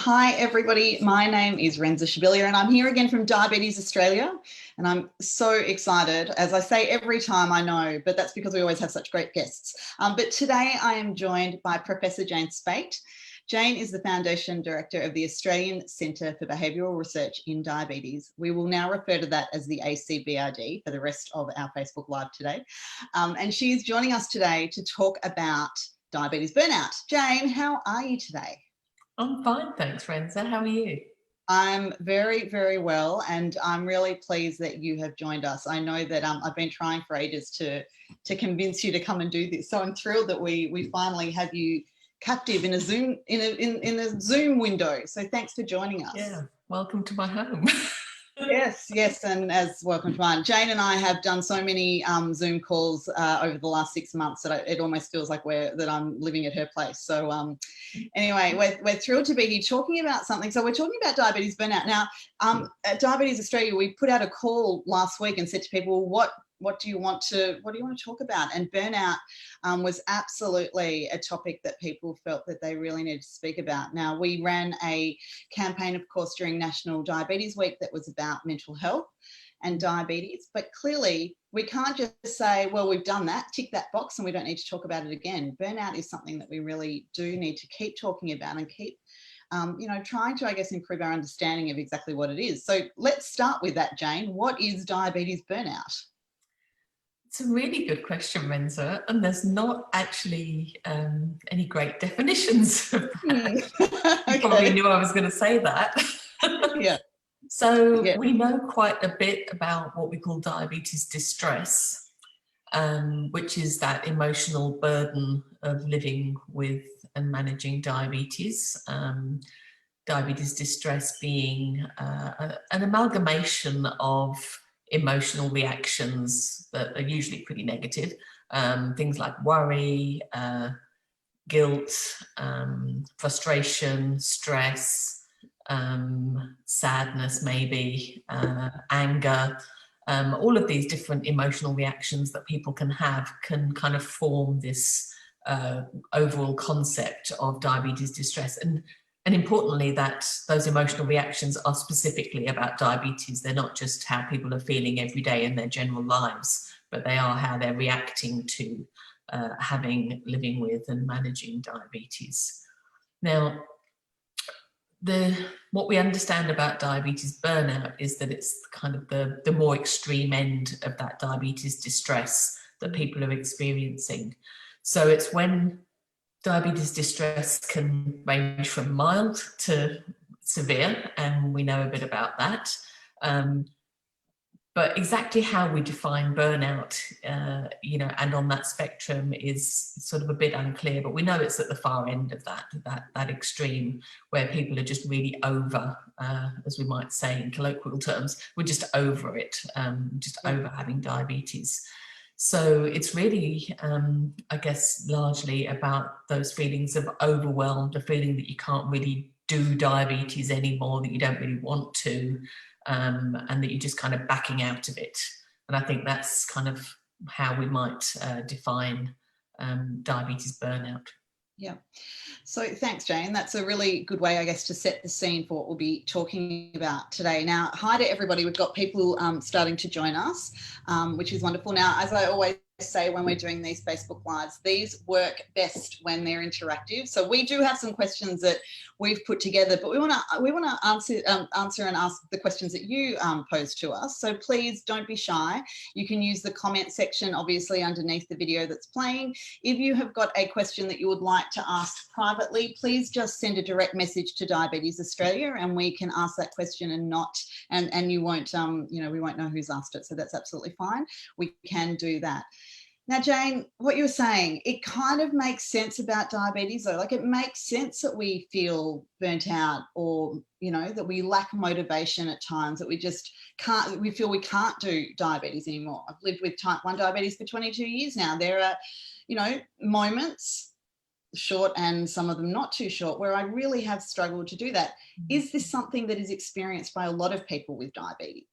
Hi everybody, my name is Renza and I'm here again from Diabetes Australia, and I'm so excited, as I say every time, I know, but that's because we always have such great guests. But today I am joined by Professor Jane Speight. Jane is the Foundation Director of the Australian Centre for Behavioural Research in Diabetes. We will now refer to that as the ACBRD for the rest of our Facebook Live today. And she is joining us today to talk about diabetes burnout. Jane, how are you today? I'm fine, thanks, Renza. How are you? I'm very, very well, and I'm really pleased that you have joined us. I know that I've been trying for ages to convince you to come and do this, so I'm thrilled that we finally have you captive in a Zoom in a Zoom window. So thanks for joining us. Yeah, welcome to my home. Yes, and as welcome to mine. Jane and I have done so many Zoom calls over the last 6 months that it almost feels like I'm living at her place. So anyway, we're thrilled to be here talking about something. So we're talking about diabetes burnout. Now, at Diabetes Australia, we put out a call last week and said to people, what do you want to talk about? And burnout was absolutely a topic that people felt that they really needed to speak about. Now, we ran a campaign, of course, during National Diabetes Week that was about mental health and diabetes, but clearly we can't just say, well, we've done that, tick that box, and we don't need to talk about it again. Burnout is something that we really do need to keep talking about and keep trying to, I guess, improve our understanding of exactly what it is. So let's start with that, Jane. What is diabetes burnout? It's a really good question, Renza, and there's not actually any great definitions of that. Okay. You probably knew I was going to say that. Yeah. So we know quite a bit about what we call diabetes distress, which is that emotional burden of living with and managing diabetes. Diabetes distress being an amalgamation of emotional reactions that are usually pretty negative, things like worry, guilt, frustration, stress, sadness maybe, anger. All of these different emotional reactions that people can have can kind of form this overall concept of diabetes distress. And importantly, that those emotional reactions are specifically about diabetes. They're not just how people are feeling every day in their general lives, but they are how they're reacting to living with and managing diabetes. Now, what we understand about diabetes burnout is that it's kind of the more extreme end of that diabetes distress that people are experiencing. So it's when diabetes distress can range from mild to severe, and we know a bit about that. But exactly how we define burnout, and on that spectrum is sort of a bit unclear, but we know it's at the far end of that extreme where people are just really over, as we might say in colloquial terms, we're just over it, over having diabetes. So it's really, I guess, largely about those feelings of overwhelmed, a feeling that you can't really do diabetes anymore, that you don't really want to, and that you're just kind of backing out of it. And I think that's kind of how we might define diabetes burnout. Yeah. So thanks, Jane. That's a really good way, I guess, to set the scene for what we'll be talking about today. Now, hi to everybody. We've got people starting to join us, which is wonderful. Now, as I always say when we're doing these Facebook Lives, these work best when they're interactive. So we do have some questions that we've put together, but we want to answer and ask the questions that you pose to us. So please don't be shy. You can use the comment section, obviously, underneath the video that's playing. If you have got a question that you would like to ask privately, please just send a direct message to Diabetes Australia, and we can ask that question and you won't, we won't know who's asked it. So that's absolutely fine. We can do that. Now, Jane, what you were saying, it kind of makes sense about diabetes, though. Like, it makes sense that we feel burnt out, or, that we lack motivation at times, that we just can't, we feel we can't do diabetes anymore. I've lived with type 1 diabetes for 22 years now. There are, moments, short and some of them not too short, where I really have struggled to do that. Is this something that is experienced by a lot of people with diabetes?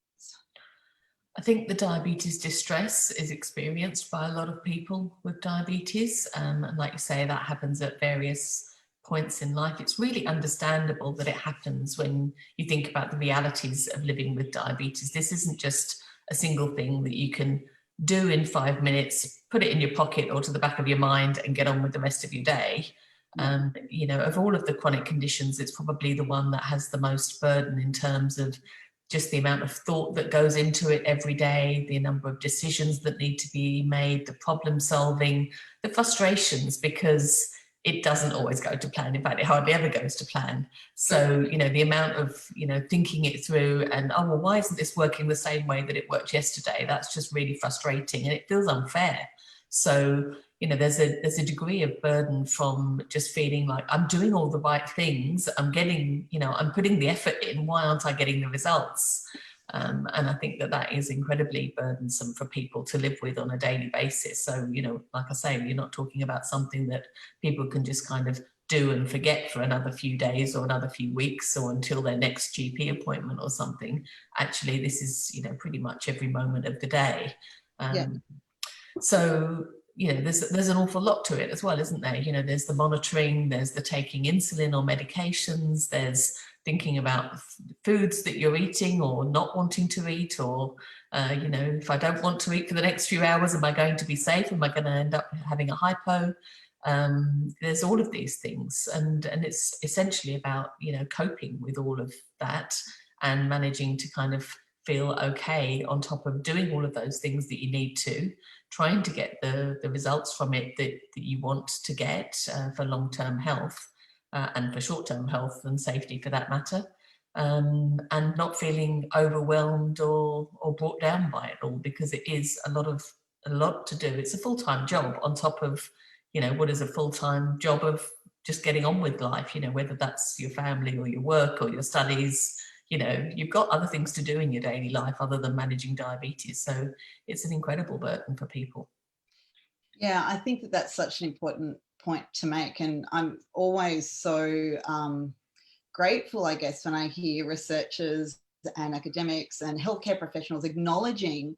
I think the diabetes distress is experienced by a lot of people with diabetes. And like you say, that happens at various points in life, it's really understandable that it happens when you think about the realities of living with diabetes. This isn't just a single thing that you can do in 5 minutes, put it in your pocket or to the back of your mind and get on with the rest of your day. You know, of all of the chronic conditions, it's probably the one that has the most burden in terms of just the amount of thought that goes into it every day, the number of decisions that need to be made, the problem solving, the frustrations, because it doesn't always go to plan. In fact, it hardly ever goes to plan. So, you know, the amount of, you know, thinking it through and, oh, well, why isn't this working the same way that it worked yesterday? That's just really frustrating and it feels unfair. So, you know, there's a degree of burden from just feeling like I'm doing all the right things. I'm getting, you know, I'm putting the effort in. Why aren't I getting the results? And I think that that is incredibly burdensome for people to live with on a daily basis. So, you know, like I say, you're not talking about something that people can just kind of do and forget for another few days or another few weeks or until their next GP appointment or something. Actually, this is, you know, pretty much every moment of the day. So, you know, there's an awful lot to it as well, isn't there? You know, there's the monitoring, there's the taking insulin or medications, there's thinking about foods that you're eating or not wanting to eat, or, you know, if I don't want to eat for the next few hours, am I going to be safe? Am I going to end up having a hypo? There's all of these things, and it's essentially about, you know, coping with all of that and managing to kind of feel okay on top of doing all of those things that you need to, trying to get the results from it that you want to get for long-term health and for short-term health and safety for that matter, and not feeling overwhelmed or brought down by it all, because it is a lot to do. It's a full-time job on top of, you know, what is a full-time job of just getting on with life, you know, whether that's your family or your work or your studies. You know, you've got other things to do in your daily life other than managing diabetes. So it's an incredible burden for people. Yeah, I think that that's such an important point to make. And I'm always so grateful, I guess, when I hear researchers and academics and healthcare professionals acknowledging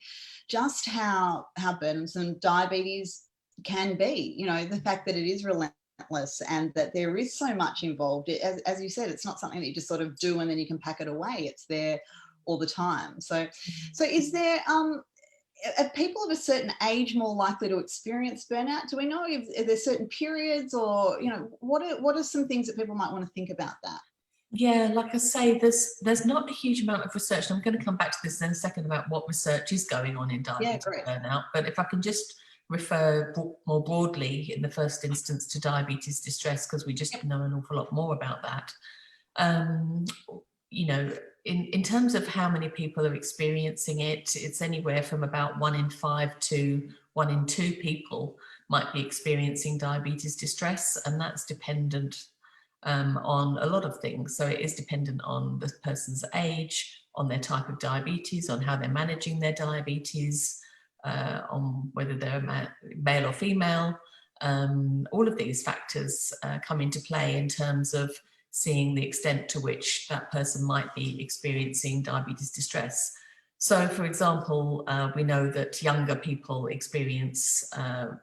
just how burdensome diabetes can be. You know, the fact that it is relentless and that there is so much involved. As you said, it's not something that you just sort of do and then you can pack it away. It's there all the time. So is there are people of a certain age more likely to experience burnout? Do we know if there's certain periods, or, you know, what are some things that people might want to think about that? Yeah, like I say, there's not a huge amount of research, and I'm going to come back to this in a second about what research is going on in diabetes burnout. But if I can just refer more broadly in the first instance to diabetes distress, because we just know an awful lot more about that. You know, in terms of how many people are experiencing it, it's anywhere from about 1 in 5 to 1 in 2 people might be experiencing diabetes distress, and that's dependent on a lot of things. So it is dependent on the person's age, on their type of diabetes, on how they're managing their diabetes, on whether they're male or female. All of these factors come into play in terms of seeing the extent to which that person might be experiencing diabetes distress. So, for example, we know that younger people experience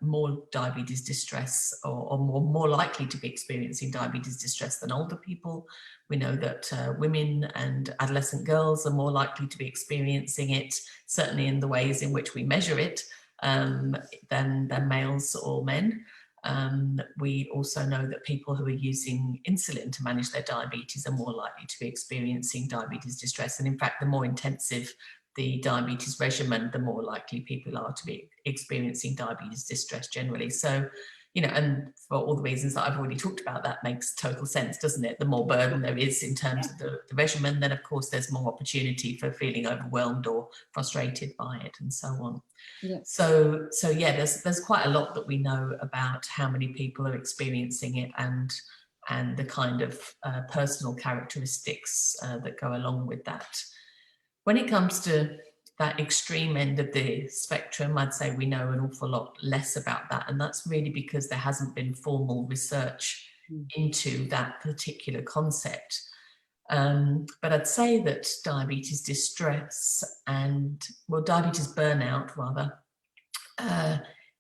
more diabetes distress, or more likely to be experiencing diabetes distress than older people. We know that women and adolescent girls are more likely to be experiencing it, certainly in the ways in which we measure it, than males or men. We also know that people who are using insulin to manage their diabetes are more likely to be experiencing diabetes distress. And in fact, the more intensive the diabetes regimen, the more likely people are to be experiencing diabetes distress generally. So, you know, and for all the reasons that I've already talked about, that makes total sense, doesn't it? The more burden there is in terms of the regimen, then of course there's more opportunity for feeling overwhelmed or frustrated by it and so on. Yeah. So yeah, there's quite a lot that we know about how many people are experiencing it and the kind of personal characteristics that go along with that. When it comes to that extreme end of the spectrum, I'd say we know an awful lot less about that. And that's really because there hasn't been formal research into that particular concept. But I'd say that diabetes distress diabetes burnout rather,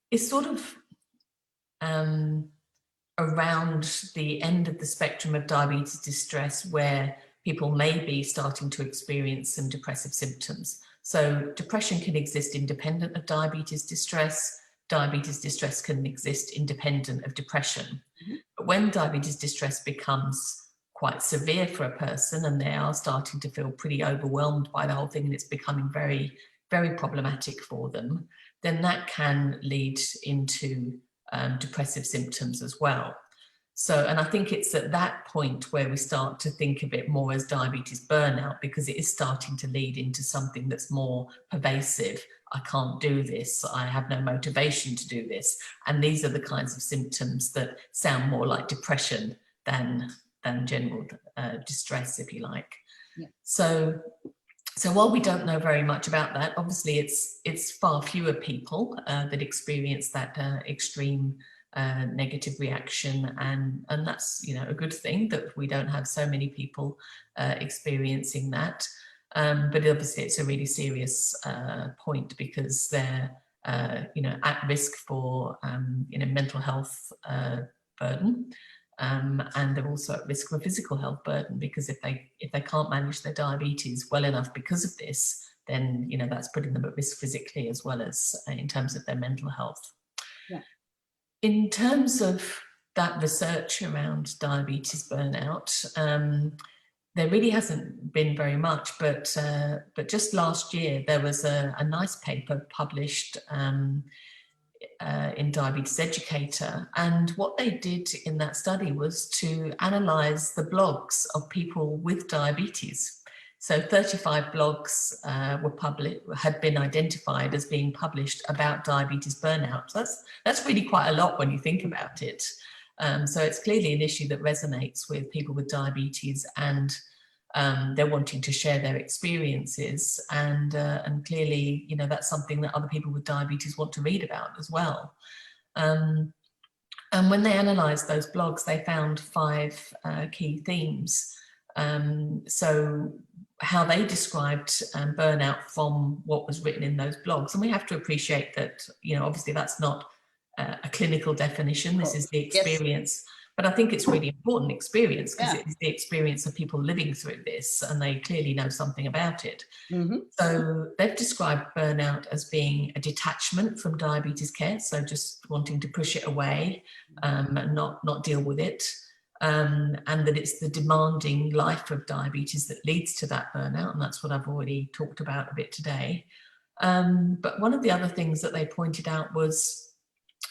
is sort of around the end of the spectrum of diabetes distress where people may be starting to experience some depressive symptoms. So depression can exist independent of diabetes distress. Diabetes distress can exist independent of depression. But when diabetes distress becomes quite severe for a person and they are starting to feel pretty overwhelmed by the whole thing and it's becoming very, very problematic for them, then that can lead into depressive symptoms as well. So, and I think it's at that point where we start to think a bit more as diabetes burnout, because it is starting to lead into something that's more pervasive. I can't do this. I have no motivation to do this. And these are the kinds of symptoms that sound more like depression than general distress, if you like. Yeah. So while we don't know very much about that, obviously it's far fewer people that experience that extreme negative reaction, and that's, you know, a good thing that we don't have so many people experiencing that. But obviously it's a really serious point, because they're you know, at risk for you know, mental health burden. And they're also at risk for physical health burden, because if they can't manage their diabetes well enough because of this, then, you know, that's putting them at risk physically as well as in terms of their mental health. Yeah. In terms of that research around diabetes burnout, there really hasn't been very much, but just last year there was a nice paper published in Diabetes Educator, and what they did in that study was to analyse the blogs of people with diabetes. So 35 blogs had been identified as being published about diabetes burnout. So that's really quite a lot when you think about it. So it's clearly an issue that resonates with people with diabetes, and they're wanting to share their experiences, and clearly, you know, that's something that other people with diabetes want to read about as well. And when they analysed those blogs, they found 5 key themes. So how they described burnout from what was written in those blogs, and we have to appreciate that, you know, obviously that's not a clinical definition. This is the experience. Yes. But I think it's really important experience, because it's the experience of people living through this, and they clearly know something about it. Mm-hmm. So they've described burnout as being a detachment from diabetes care, so just wanting to push it away and not deal with it, and that it's the demanding life of diabetes that leads to that burnout, and that's what I've already talked about a bit today. But one of the other things that they pointed out was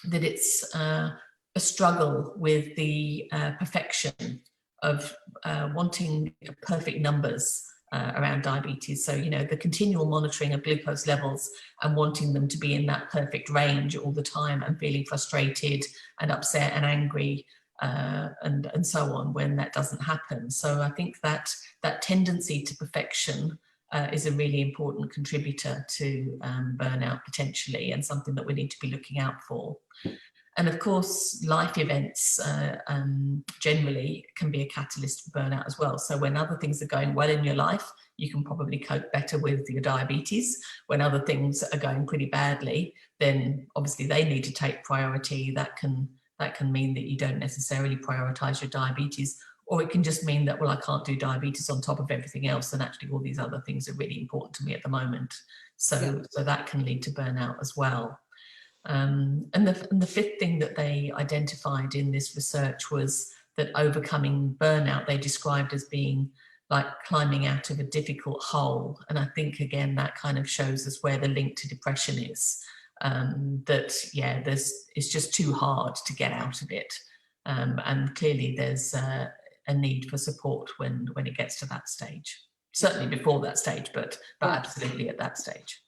that it's a struggle with the perfection of wanting perfect numbers around diabetes. So, you know, the continual monitoring of glucose levels and wanting them to be in that perfect range all the time, and feeling frustrated and upset and angry and so on when that doesn't happen. So I think that tendency to perfection is a really important contributor to burnout potentially, and something that we need to be looking out for. And of course, life events generally can be a catalyst for burnout as well. So when other things are going well in your life, you can probably cope better with your diabetes. When other things are going pretty badly, then obviously they need to take priority. That can mean that you don't necessarily prioritise your diabetes, or it can just mean that, well, I can't do diabetes on top of everything else, and actually all these other things are really important to me at the moment. So that can lead to burnout as well. And the 5th thing that they identified in this research was that overcoming burnout they described as being like climbing out of a difficult hole. And I think, again, that kind of shows us where the link to depression is, it's just too hard to get out of it. And clearly there's a need for support when it gets to that stage. Certainly before that stage, but absolutely at that stage.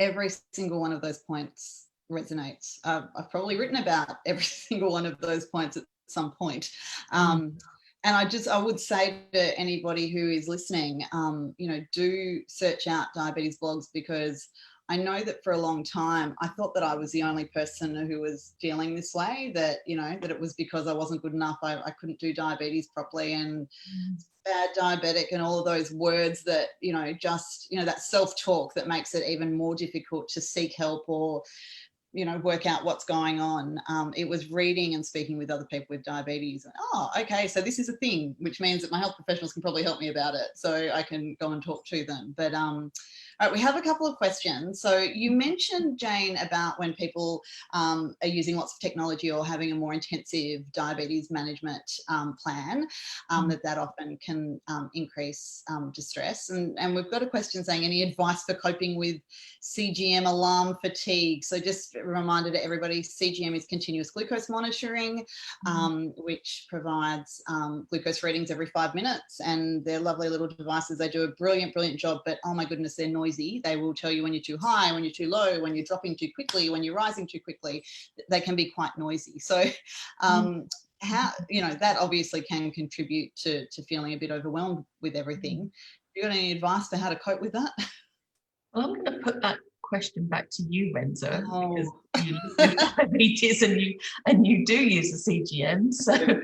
Every single one of those points resonates. I've probably written about every single one of those points at some point. And I would say to anybody who is listening, you know, do search out diabetes blogs, because I know that for a long time I thought that I was the only person who was feeling this way, that, you know, that it was because I wasn't good enough, I couldn't do diabetes properly, and bad diabetic, and all of those words that, you know, just, you know, that self-talk that makes it even more difficult to seek help or work out what's going on. It was reading and speaking with other people with diabetes. Oh, okay, so this is a thing, which means that my health professionals can probably help me about it, so I can go and talk to them. But all right, we have a couple of questions. So you mentioned, Jane, about when people are using lots of technology or having a more intensive diabetes management plan, that often can increase distress. And we've got a question saying, any advice for coping with CGM alarm fatigue? So just a reminder to everybody, CGM is continuous glucose monitoring, which provides glucose readings every 5 minutes, and they're lovely little devices. They do a brilliant job, but oh my goodness, they're noisy. They will tell you when you're too high, when you're too low, when you're dropping too quickly, when you're rising too quickly. They can be quite noisy. So how, that obviously can contribute to feeling a bit overwhelmed with everything. Have you got any advice for how to cope with that? Well, I'm going to put that question back to you, Renza, because you live with diabetes and you do use a CGM. So,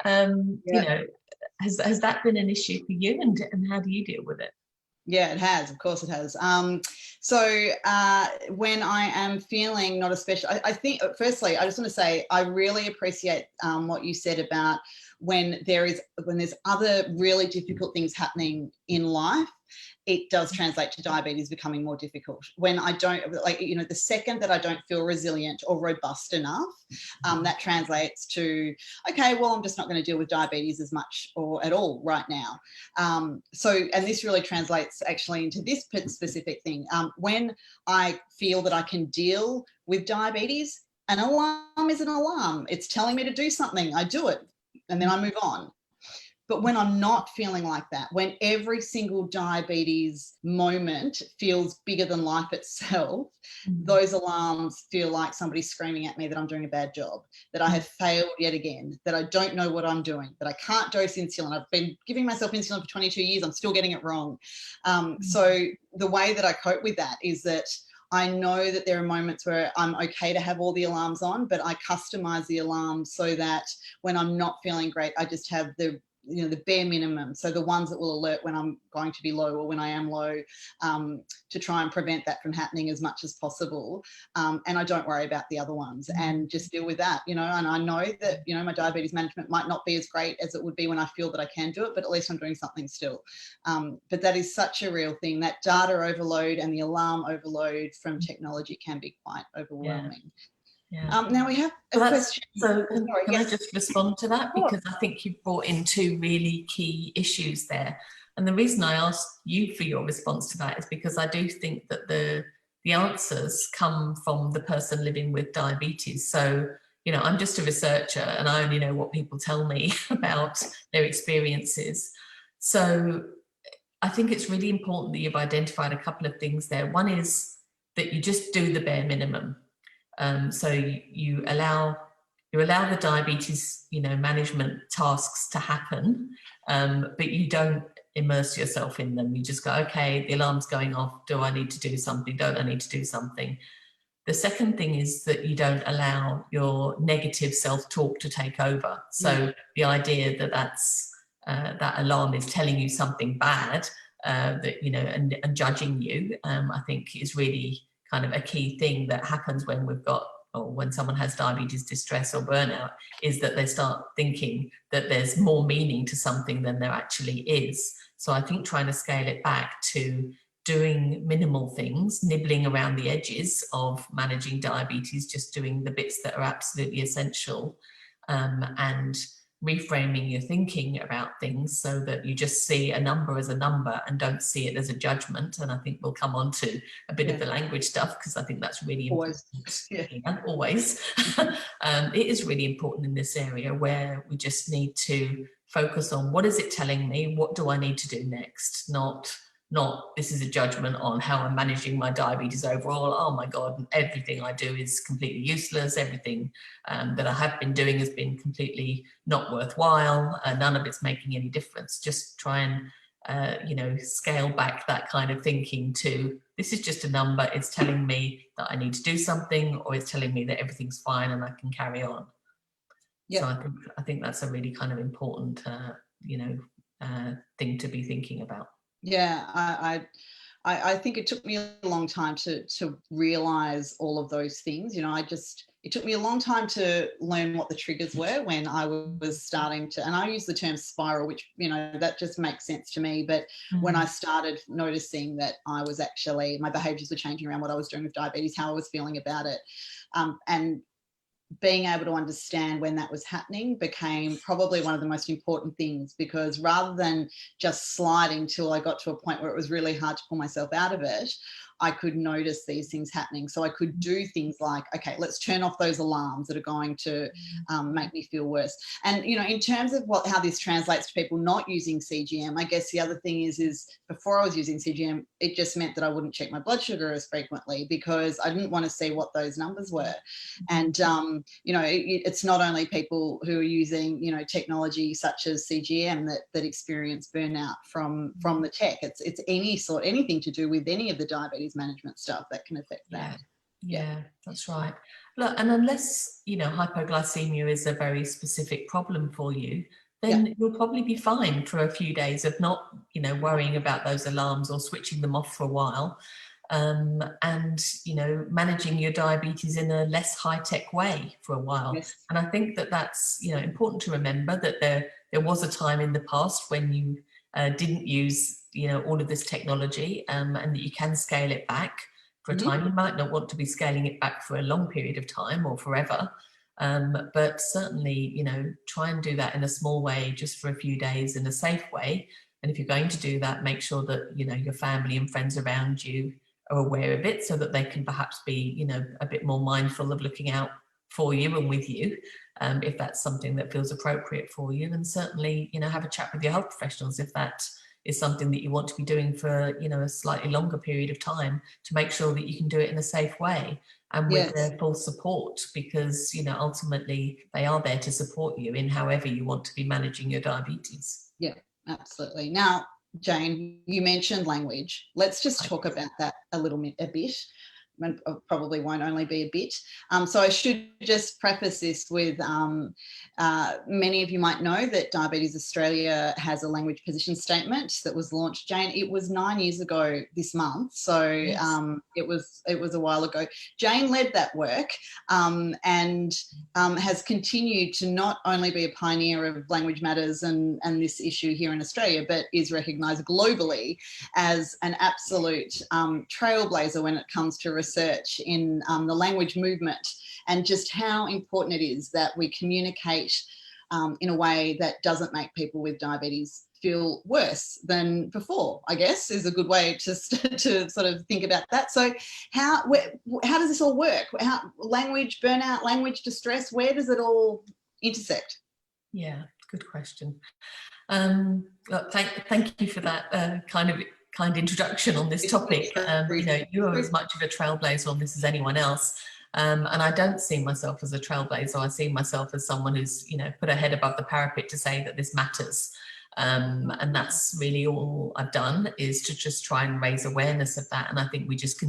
has that been an issue for you, and how do you deal with it? Yeah, it has. Of course it has. So when I am feeling not especially, I think, firstly, I just want to say, I really appreciate what you said about when there's other really difficult things happening in life, it does translate to diabetes becoming more difficult. When I don't, the second that I don't feel resilient or robust enough, that translates to, okay, well, I'm just not going to deal with diabetes as much or at all right now. And this really translates actually into this specific thing. When I feel that I can deal with diabetes, an alarm is an alarm. It's telling me to do something. I do it, and then I move on. But when I'm not feeling like that, when every single diabetes moment feels bigger than life itself, those alarms feel like somebody's screaming at me that I'm doing a bad job, that I have failed yet again, that I don't know what I'm doing, that I can't dose insulin. I've been giving myself insulin for 22 years. I'm still getting it wrong. So the way that I cope with that is that I know that there are moments where I'm okay to have all the alarms on, but I customize the alarms so that when I'm not feeling great, I just have the bare minimum. So the ones that will alert when I'm going to be low or when I am low, to try and prevent that from happening as much as possible. And I don't worry about the other ones and just deal with that, and I know that, my diabetes management might not be as great as it would be when I feel that I can do it, but at least I'm doing something still. But that is such a real thing. That data overload and the alarm overload from technology can be quite overwhelming. Yeah. Now we have a question. So can I just respond to that? Because I think you've brought in two really key issues there. And the reason I asked you for your response to that is because I do think that the answers come from the person living with diabetes. So, I'm just a researcher and I only know what people tell me about their experiences. So I think it's really important that you've identified a couple of things there. One is that you just do the bare minimum. So you allow the diabetes, management tasks to happen, but you don't immerse yourself in them. You just go, okay, the alarm's going off. Do I need to do something? Don't I need to do something? The second thing is that you don't allow your negative self-talk to take over. So the idea that that alarm is telling you something bad, and judging you, I think is really kind of a key thing that happens when when someone has diabetes distress or burnout, is that they start thinking that there's more meaning to something than there actually is. So I think trying to scale it back to doing minimal things, nibbling around the edges of managing diabetes, just doing the bits that are absolutely essential, and reframing your thinking about things so that you just see a number as a number and don't see it as a judgment. And I think we'll come on to a bit of the language stuff, because I think that's really important. Always. It is really important in this area where we just need to focus on what is it telling me, what do I need to do next, not this is a judgment on how I'm managing my diabetes overall. Oh my God, everything I do is completely useless. Everything that I have been doing has been completely not worthwhile. None of it's making any difference. Just try and, scale back that kind of thinking to, this is just a number. It's telling me that I need to do something, or it's telling me that everything's fine and I can carry on. Yep. So I think that's a really kind of important, thing to be thinking about. Yeah, I think it took me a long time to realize all of those things. You know, it took me a long time to learn what the triggers were when I was starting to, and I use the term spiral, which, you know, that just makes sense to me. But when I started noticing that I was actually, my behaviors were changing around what I was doing with diabetes, how I was feeling about it, and being able to understand when that was happening became probably one of the most important things, because rather than just sliding till I got to a point where it was really hard to pull myself out of it, I could notice these things happening. So I could do things like, okay, let's turn off those alarms that are going to make me feel worse. And, you know, in terms of how this translates to people not using CGM, I guess the other thing is before I was using CGM, it just meant that I wouldn't check my blood sugar as frequently because I didn't want to see what those numbers were. And, you know, it's not only people who are using, you know, technology such as CGM that experience burnout from the tech. It's anything to do with any of the diabetes management stuff that can affect that. Yeah, that's right. Look, and unless, you know, hypoglycemia is a very specific problem for you, then you'll probably be fine for a few days of not, you know, worrying about those alarms or switching them off for a while. And, you know, managing your diabetes in a less high-tech way for a while. Yes. And I think that that's, you know, important to remember that there was a time in the past when you didn't use, you know, all of this technology, and that you can scale it back for a time. You might not want to be scaling it back for a long period of time or forever, but certainly, you know, try and do that in a small way, just for a few days in a safe way. And if you're going to do that, make sure that, you know, your family and friends around you are aware of it, so that they can perhaps be, you know, a bit more mindful of looking out for you and with you, if that's something that feels appropriate for you. And certainly, you know, have a chat with your health professionals if that is something that you want to be doing for, you know, a slightly longer period of time, to make sure that you can do it in a safe way and with their full support, because, you know, ultimately they are there to support you in however you want to be managing your diabetes. Yeah, absolutely. Now, Jane, you mentioned language. Let's just talk about that a bit. And probably won't only be a bit. So I should just preface this with many of you might know that Diabetes Australia has a language position statement that was launched, Jane. It was 9 years ago this month, so it was a while ago. Jane led that work and has continued to not only be a pioneer of language matters and this issue here in Australia, but is recognised globally as an absolute trailblazer when it comes to research in the language movement, and just how important it is that we communicate in a way that doesn't make people with diabetes feel worse than before, I guess, is a good way to sort of think about that. So how does this all work? Language burnout, language distress, where does it all intersect? Yeah, good question. Look, thank you for that kind introduction on this topic. You know, you are as much of a trailblazer on this as anyone else. And I don't see myself as a trailblazer. I see myself as someone who's, you know, put her head above the parapet to say that this matters. And that's really all I've done, is to just try and raise awareness of that. And I think we just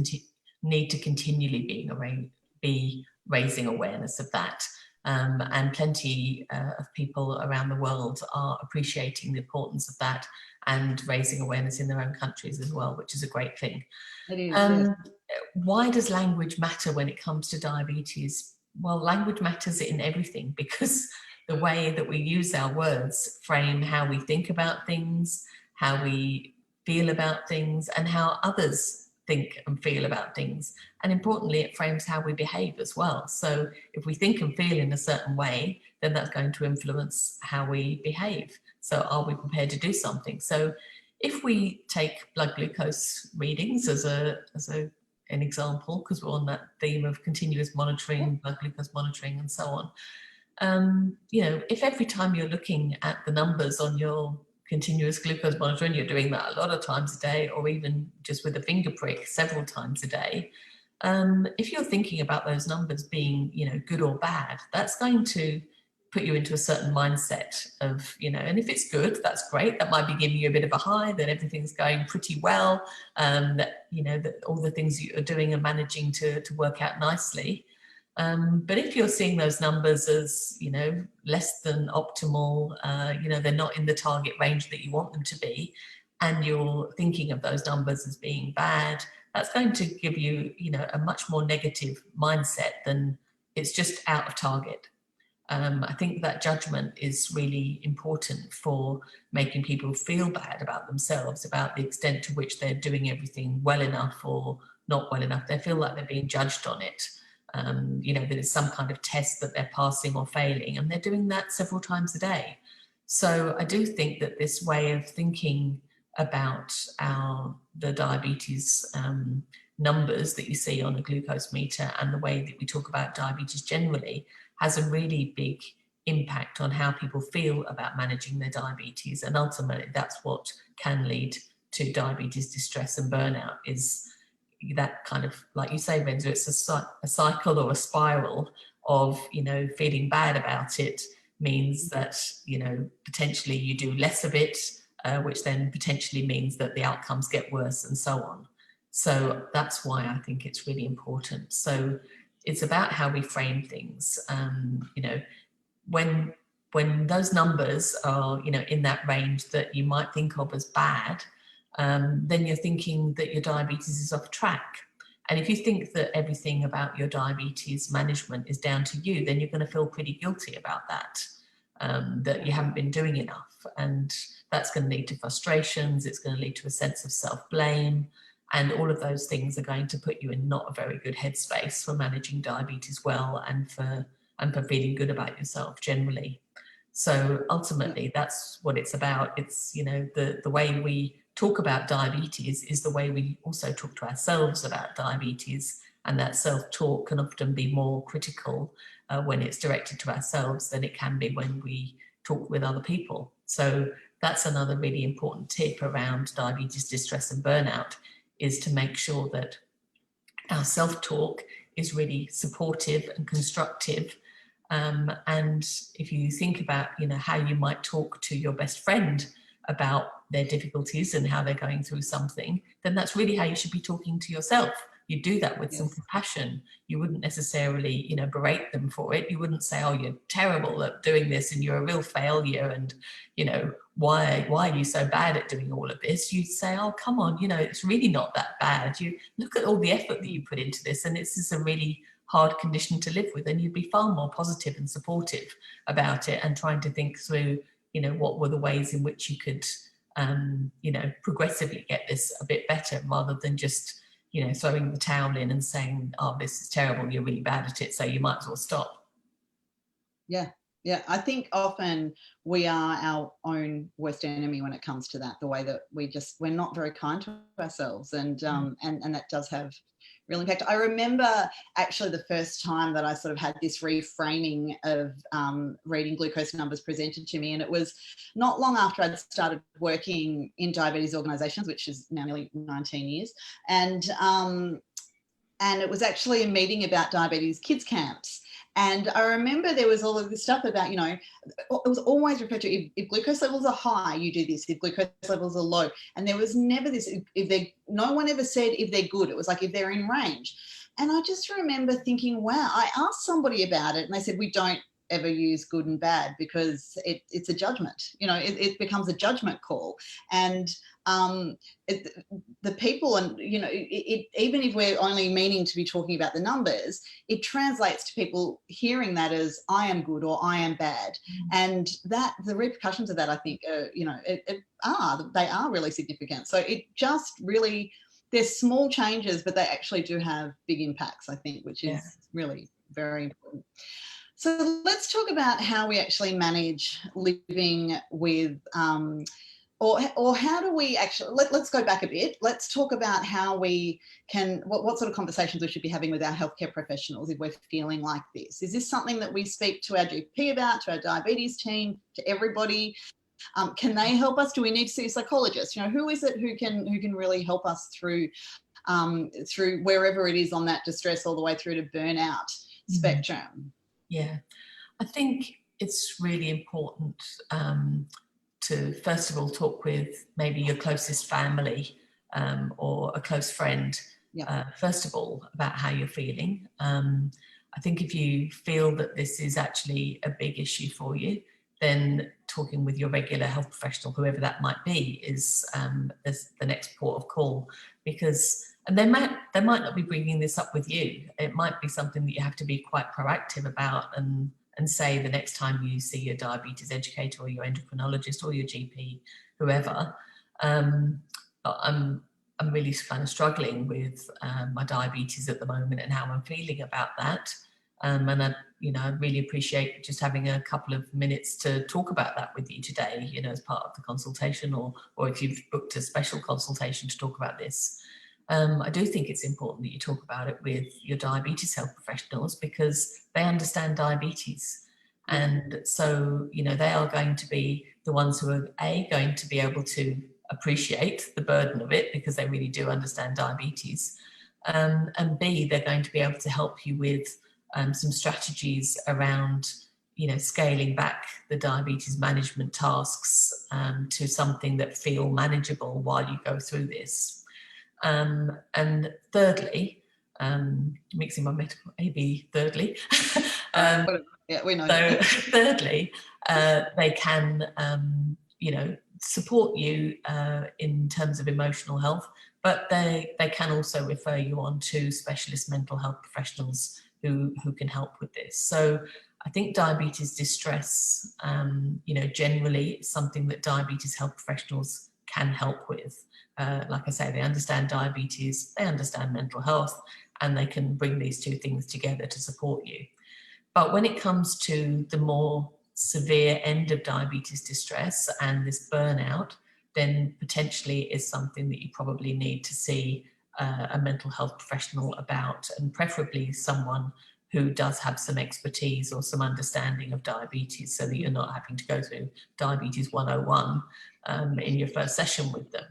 need to continually be raising awareness of that. And plenty of people around the world are appreciating the importance of that and raising awareness in their own countries as well, which is a great thing. It is, yes. Why does language matter when it comes to diabetes? Well, language matters in everything, because the way that we use our words frame how we think about things, how we feel about things, and how others think and feel about things. And importantly, it frames how we behave as well. So if we think and feel in a certain way, then that's going to influence how we behave. So are we prepared to do something? So if we take blood glucose readings as an example, because we're on that theme of continuous monitoring, blood glucose monitoring and so on, you know, if every time you're looking at the numbers on your continuous glucose monitor, and you're doing that a lot of times a day, or even just with a finger prick several times a day, if you're thinking about those numbers being, you know, good or bad, that's going to put you into a certain mindset of, you know, and if it's good, that's great. That might be giving you a bit of a high, that everything's going pretty well, that, you know, that all the things you're doing are managing to work out nicely. But if you're seeing those numbers as, you know, less than optimal, you know, they're not in the target range that you want them to be, and you're thinking of those numbers as being bad, that's going to give you, a much more negative mindset than it's just out of target. I think that judgment is really important for making people feel bad about themselves, about the extent to which they're doing everything well enough or not well enough. They feel like they're being judged on it. That it's some kind of test that they're passing or failing, and they're doing that several times a day. So I do think that this way of thinking about the diabetes numbers that you see on a glucose meter and the way that we talk about diabetes generally has a really big impact on how people feel about managing their diabetes. And ultimately, that's what can lead to diabetes distress and burnout, is that kind of, like you say, Renza, it's a cycle or a spiral of, feeling bad about it means that, potentially you do less of it, which then potentially means that the outcomes get worse and so on. So that's why I think it's really important. So it's about how we frame things. When those numbers are, in that range that you might think of as bad, then you're thinking that your diabetes is off track. And if you think that everything about your diabetes management is down to you, then you're going to feel pretty guilty about that, that you haven't been doing enough. And that's going to lead to frustrations. It's going to lead to a sense of self-blame. And all of those things are going to put you in not a very good headspace for managing diabetes well and for feeling good about yourself generally. So ultimately, that's what it's about. It's, the way we talk about diabetes is the way we also talk to ourselves about diabetes. And that self-talk can often be more critical when it's directed to ourselves than it can be when we talk with other people. So that's another really important tip around diabetes distress and burnout, is to make sure that our self-talk is really supportive and constructive. And if you think about, how you might talk to your best friend about their difficulties and how they're going through something, then that's really how you should be talking to yourself. You do that with some compassion. You wouldn't necessarily, berate them for it. You wouldn't say, oh, you're terrible at doing this and you're a real failure and, why are you so bad at doing all of this? You'd say, oh, come on, it's really not that bad. You look at all the effort that you put into this, and it's just a really hard condition to live with, and you'd be far more positive and supportive about it and trying to think through, what were the ways in which you could, progressively get this a bit better, rather than just, throwing the towel in and saying, oh, this is terrible, you're really bad at it, so you might as well stop. Yeah, I think often we are our own worst enemy when it comes to that, the way that we're not very kind to ourselves, and that does have real impact. I remember actually the first time that I sort of had this reframing of reading glucose numbers presented to me, and it was not long after I'd started working in diabetes organisations, which is now nearly 19 years, and it was actually a meeting about diabetes kids camps. And I remember there was all of this stuff about, it was always referred to, if glucose levels are high, you do this, if glucose levels are low. And there was never this, no one ever said if they're good. It was like if they're in range. And I just remember thinking, wow, I asked somebody about it and they said, we don't ever use good and bad because it's a judgment. It becomes a judgment call. And the people, and even if we're only meaning to be talking about the numbers, it translates to people hearing that as I am good or I am bad, and that the repercussions of that, I think, they are really significant. So it just really, there's small changes, but they actually do have big impacts, I think, which is really very important. So let's talk about how we actually manage living with, or how do we actually, let's go back a bit. Let's talk about how we can, what sort of conversations we should be having with our healthcare professionals if we're feeling like this. Is this something that we speak to our GP about, to our diabetes team, to everybody? Can they help us? Do we need to see a psychologist? Who is it who can really help us through wherever it is on that distress all the way through to burnout spectrum? Yeah, I think it's really important to, first of all, talk with maybe your closest family or a close friend, first of all, about how you're feeling. I think if you feel that this is actually a big issue for you, then talking with your regular health professional, whoever that might be, is the next port of call. And they might not be bringing this up with you. It might be something that you have to be quite proactive about and say the next time you see your diabetes educator or your endocrinologist or your GP, whoever, I'm really kind of struggling with my diabetes at the moment and how I'm feeling about that. And I'd really appreciate just having a couple of minutes to talk about that with you today, as part of the consultation, or if you've booked a special consultation to talk about this. I do think it's important that you talk about it with your diabetes health professionals, because they understand diabetes. And so, they are going to be the ones who are going to be able to appreciate the burden of it, because they really do understand diabetes. And B, they're going to be able to help you with some strategies around, scaling back the diabetes management tasks to something that feel manageable while you go through this. And thirdly, mixing my medical AB, thirdly. Yeah, we know. So thirdly, they can, support you in terms of emotional health, but they can also refer you on to specialist mental health professionals who can help with this. So I think diabetes distress, generally it's something that diabetes health professionals can help with. Like I say, they understand diabetes, they understand mental health, and they can bring these two things together to support you. But when it comes to the more severe end of diabetes distress and this burnout, then potentially is something that you probably need to see a mental health professional about, and preferably someone who does have some expertise or some understanding of diabetes, so that you're not having to go through Diabetes 101 in your first session with them.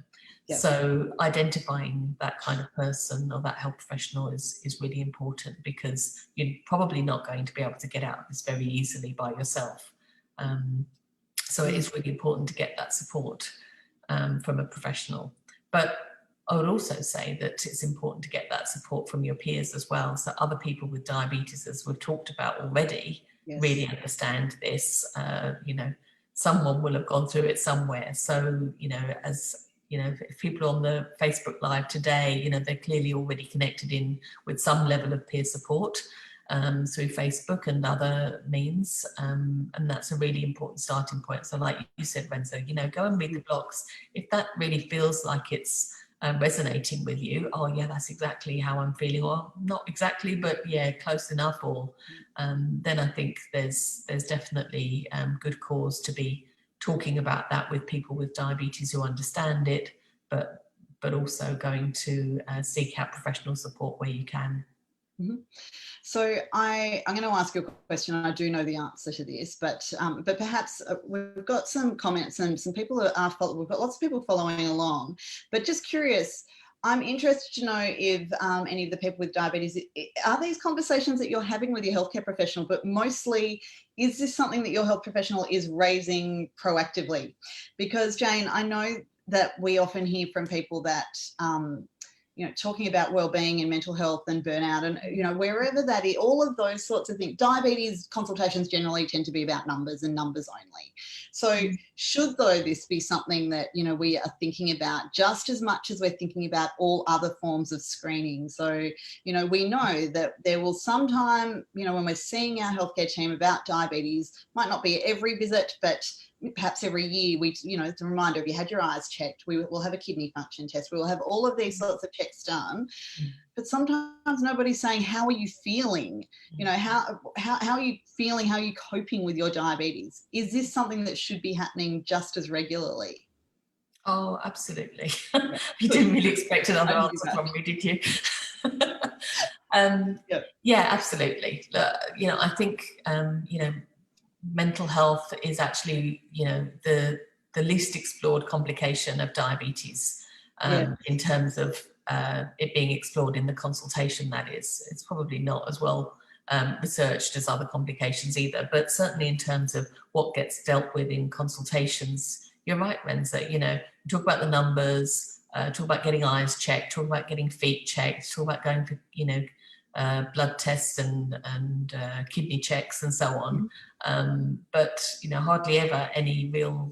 Yep. So identifying that kind of person or that health professional is really important, because you're probably not going to be able to get out of this very easily by yourself. So it is really important to get that support from a professional. But I would also say that it's important to get that support from your peers as well. So other people with diabetes, as we've talked about already, yes, really understand this. Someone will have gone through it somewhere. So, if people on the Facebook Live today, they're clearly already connected in with some level of peer support through Facebook and other means. And that's a really important starting point. So like you said, Renza, go and read the blogs. If that really feels like it's resonating with you, oh yeah, that's exactly how I'm feeling, or not exactly, but yeah, close enough, or then I think there's definitely good cause to be talking about that with people with diabetes who understand it, but also going to seek out professional support where you can. Mm-hmm. So I'm going to ask you a question, and I do know the answer to this, but perhaps we've got some comments and some people we've got lots of people following along, but just curious, I'm interested to know if any of the people with diabetes, are these conversations that you're having with your healthcare professional, but mostly is this something that your health professional is raising proactively? Because Jane, I know that we often hear from people that, talking about well-being and mental health and burnout and, wherever that is, all of those sorts of things. Diabetes consultations generally tend to be about numbers and numbers only. So should, though, this be something that, we are thinking about just as much as we're thinking about all other forms of screening? So, we know that there will sometime, when we're seeing our healthcare team about diabetes, might not be every visit, but perhaps every year it's a reminder, if you had your eyes checked, we will have a kidney function test, we will have all of these sorts of checks done. But sometimes nobody's saying, how are you feeling? How are you feeling? How are you coping with your diabetes? Is this something that should be happening just as regularly? Oh, absolutely. You didn't really expect another answer from me, did you? Yeah, absolutely. I think, mental health is actually, the least explored complication of diabetes in terms of it being explored in the consultation. That is, it's probably not as well researched as other complications either, but certainly in terms of what gets dealt with in consultations, you're right, Renza. Talk about the numbers, talk about getting eyes checked, talk about getting feet checked, talk about going for, blood tests and kidney checks and so on, but hardly ever any real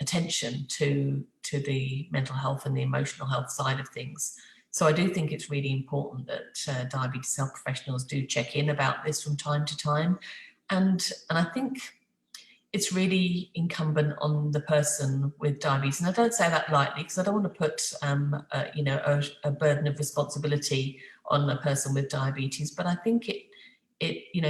attention to the mental health and the emotional health side of things. So I do think it's really important that diabetes health professionals do check in about this from time to time, and I think it's really incumbent on the person with diabetes, and I don't say that lightly because I don't want to put a burden of responsibility on a person with diabetes, but I think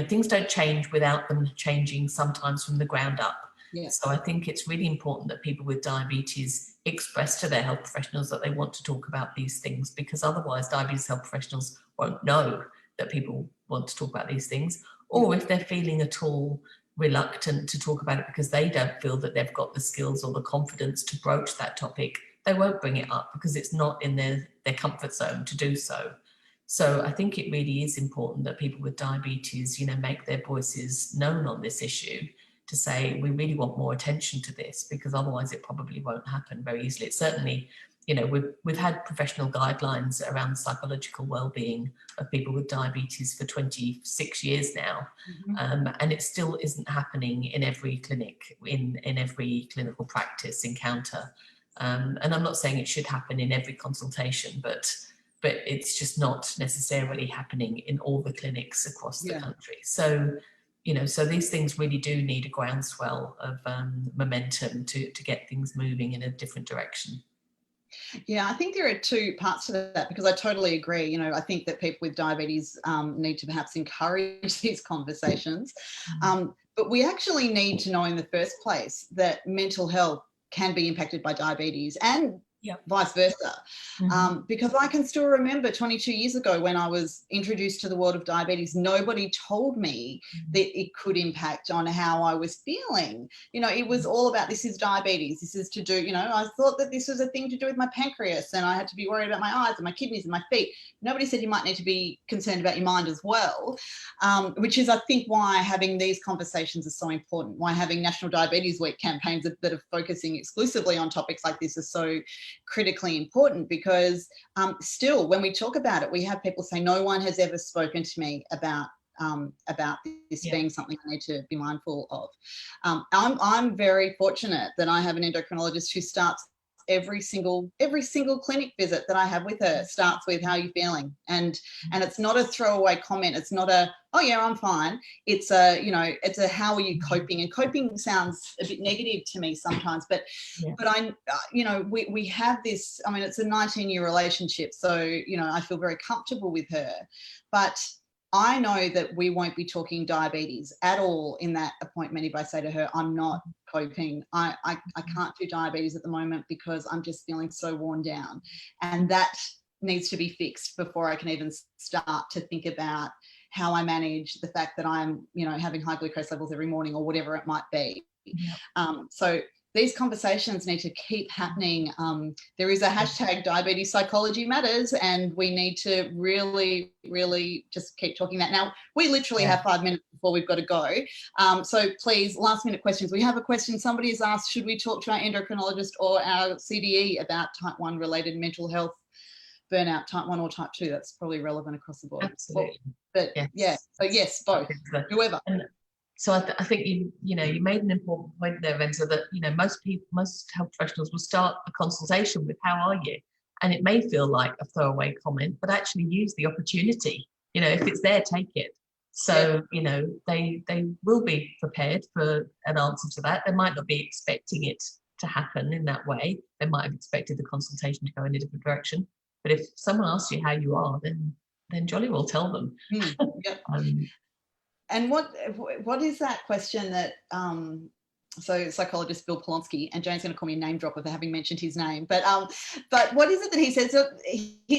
things don't change without them changing sometimes from the ground up. Yeah. So I think it's really important that people with diabetes express to their health professionals that they want to talk about these things, because otherwise diabetes health professionals won't know that people want to talk about these things. Or if they're feeling at all reluctant to talk about it because they don't feel that they've got the skills or the confidence to broach that topic, they won't bring it up because it's not in their comfort zone to do so. So I think it really is important that people with diabetes, make their voices known on this issue, to say we really want more attention to this, because otherwise it probably won't happen very easily. It's certainly, we've had professional guidelines around psychological well-being of people with diabetes for 26 years now, and it still isn't happening in every clinic, in every clinical practice encounter. And I'm not saying it should happen in every consultation, but it's just not necessarily happening in all the clinics across the country. So so these things really do need a groundswell of momentum to get things moving in a different direction. Yeah, I think there are two parts to that, because I totally agree. I think that people with diabetes need to perhaps encourage these conversations. But we actually need to know in the first place that mental health can be impacted by diabetes, and vice versa. Because I can still remember 22 years ago when I was introduced to the world of diabetes, nobody told me that it could impact on how I was feeling. It was all about, this is diabetes, this is to do, I thought that this was a thing to do with my pancreas and I had to be worried about my eyes and my kidneys and my feet. Nobody said you might need to be concerned about your mind as well, which is, I think, why having these conversations is so important, why having National Diabetes Week campaigns that are focusing exclusively on topics like this is so critically important. Because still, when we talk about it, we have people say, no one has ever spoken to me about this being something I need to be mindful of. I'm very fortunate that I have an endocrinologist who starts every single clinic visit that I have with her starts with, how are you feeling? And it's not a throwaway comment. It's not a, oh yeah, I'm fine. It's a, it's a, how are you coping? And coping sounds a bit negative to me sometimes, but I, we have this, it's a 19-year relationship. So, I feel very comfortable with her, but I know that we won't be talking diabetes at all in that appointment if I say to her, I'm not coping. I can't do diabetes at the moment because I'm just feeling so worn down. And that needs to be fixed before I can even start to think about how I manage the fact that I'm, having high glucose levels every morning or whatever it might be. So these conversations need to keep happening. There is a hashtag diabetes psychology matters, and we need to really, really just keep talking that. Now, we literally have 5 minutes before we've got to go. So please, last minute questions. We have a question. Somebody has asked, should we talk to our endocrinologist or our CDE about type 1 related mental health, burnout, type 1 or type 2? That's probably relevant across the board. Absolutely. But so yes, both, whoever. So I think you made an important point there, Renza, that most health professionals will start a consultation with "How are you?" and it may feel like a throwaway comment, but actually use the opportunity. If it's there, take it. So they will be prepared for an answer to that. They might not be expecting it to happen in that way. They might have expected the consultation to go in a different direction. But if someone asks you how you are, then jolly well tell them. And what is that question that so psychologist Bill Polonsky, and Jane's going to call me a name dropper for having mentioned his name, but what is it that he says? So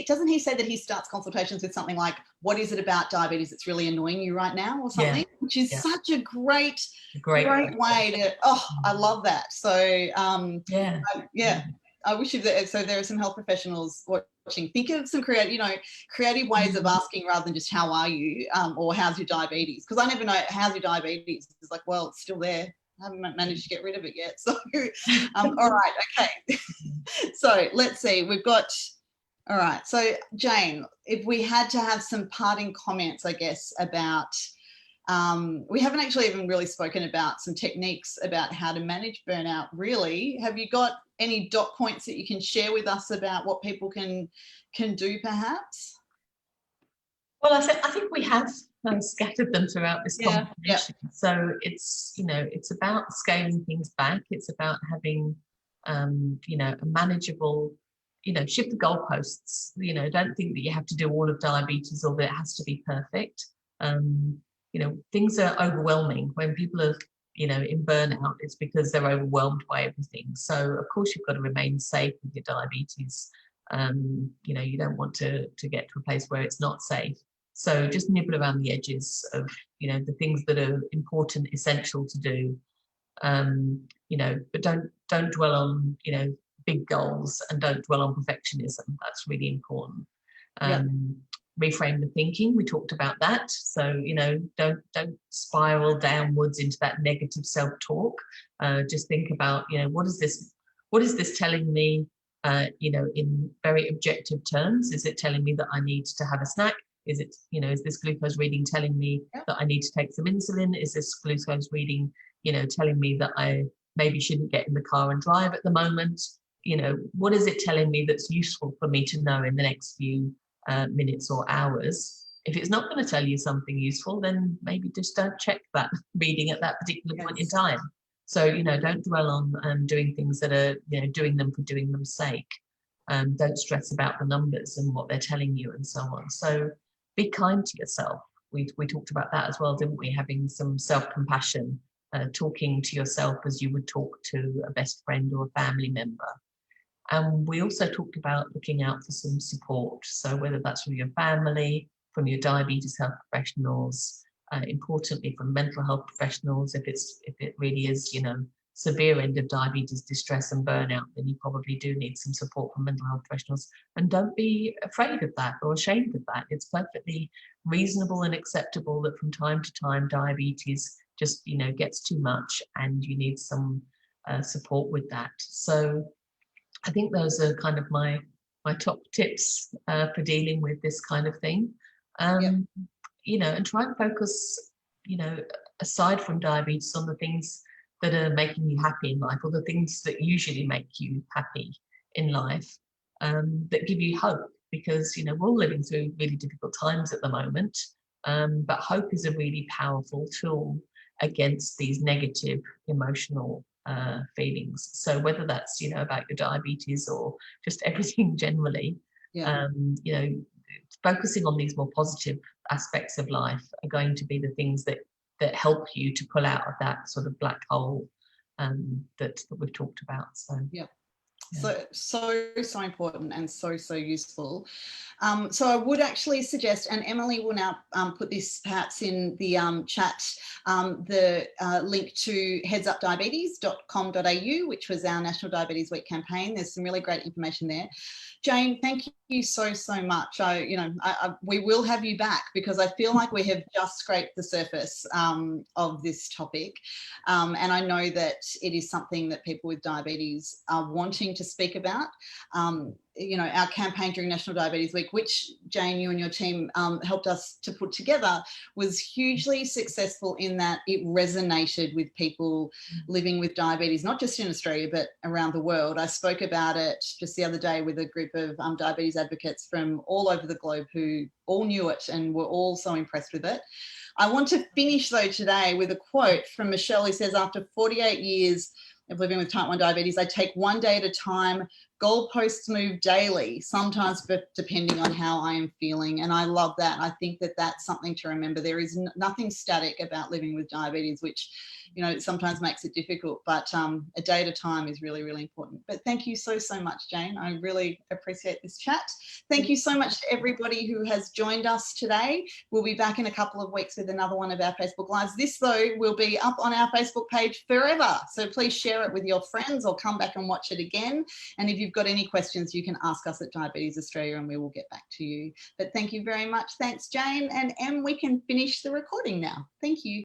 doesn't he say that he starts consultations with something like, what is it about diabetes that's really annoying you right now, or something? Which is such a great way to, I love that. So I wish so there are some health professionals watching. Think of some creative ways of asking rather than just how are you, or how's your diabetes? Because I never know, how's your diabetes? It's like, well, it's still there. I haven't managed to get rid of it yet. So, all right, okay. So let's see. We've got All right. So, Jane, if we had to have some parting comments, I guess, about, we haven't actually even really spoken about some techniques about how to manage burnout, really. Have you got any dot points that you can share with us about what people can do, perhaps? Well, I think we have scattered them throughout this Yeah. Yeah. conversation. So it's, it's about scaling things back. It's about having, a manageable, shift the goalposts. Don't think that you have to do all of diabetes or that it has to be perfect. Things are overwhelming when people are, in burnout. It's because they're overwhelmed by everything. So of course you've got to remain safe with your diabetes. You don't want to get to a place where it's not safe. So just nibble around the edges of, the things that are important, essential to do. But don't dwell on, big goals, and don't dwell on perfectionism. That's really important. Yeah. Reframe the thinking. We talked about that. So, don't spiral downwards into that negative self-talk. Just think about, what is this telling me, in very objective terms? Is it telling me that I need to have a snack? Is it, is this glucose reading telling me that I need to take some insulin? Is this glucose reading, telling me that I maybe shouldn't get in the car and drive at the moment? What is it telling me that's useful for me to know in the next few minutes or hours? If it's not going to tell you something useful, then maybe just don't check that reading at that particular point in time. So, don't dwell on doing things that are, doing them for doing them sake. Don't stress about the numbers and what they're telling you and so on. So be kind to yourself. We talked about that as well, didn't we? Having some self-compassion, talking to yourself as you would talk to a best friend or a family member. And we also talked about looking out for some support. So whether that's from your family, from your diabetes health professionals, importantly from mental health professionals, if it really is, severe end of diabetes distress and burnout, then you probably do need some support from mental health professionals. And don't be afraid of that or ashamed of that. It's perfectly reasonable and acceptable that from time to time diabetes just, gets too much and you need some support with that. So I think those are kind of my top tips for dealing with this kind of thing. And try and focus, aside from diabetes, on the things that are making you happy in life, or the things that usually make you happy in life, that give you hope. Because, we're all living through really difficult times at the moment, but hope is a really powerful tool against these negative emotional feelings. So whether that's, about your diabetes or just everything generally, focusing on these more positive aspects of life are going to be the things that help you to pull out of that sort of black hole that we've talked about. So so important and so useful. So I would actually suggest, and Emily will now put this perhaps in the chat, the link to headsupdiabetes.com.au, which was our National Diabetes Week campaign. There's some really great information there. Jane, thank you so much. We will have you back, because I feel like we have just scraped the surface of this topic. And I know that it is something that people with diabetes are wanting to speak about. Our campaign during National Diabetes Week, which Jane, you and your team helped us to put together, was hugely successful in that it resonated with people living with diabetes, not just in Australia, but around the world. I spoke about it just the other day with a group of diabetes advocates from all over the globe who all knew it and were all so impressed with it. I want to finish, though, today with a quote from Michelle, who says, "After 48 years of living with type 1 diabetes, I take one day at a time. Goalposts move daily, sometimes depending on how I am feeling." And I love that. I think that that's something to remember. There is nothing static about living with diabetes, which, sometimes makes it difficult, but a day at a time is really, really important. But thank you so much, Jane. I really appreciate this chat. Thank you so much to everybody who has joined us today. We'll be back in a couple of weeks with another one of our Facebook Lives. This, though, will be up on our Facebook page forever. So please share it with your friends or come back and watch it again. And if you've got any questions, you can ask us at Diabetes Australia and we will get back to you. But thank you very much. Thanks, Jane. And Em, we can finish the recording now. Thank you.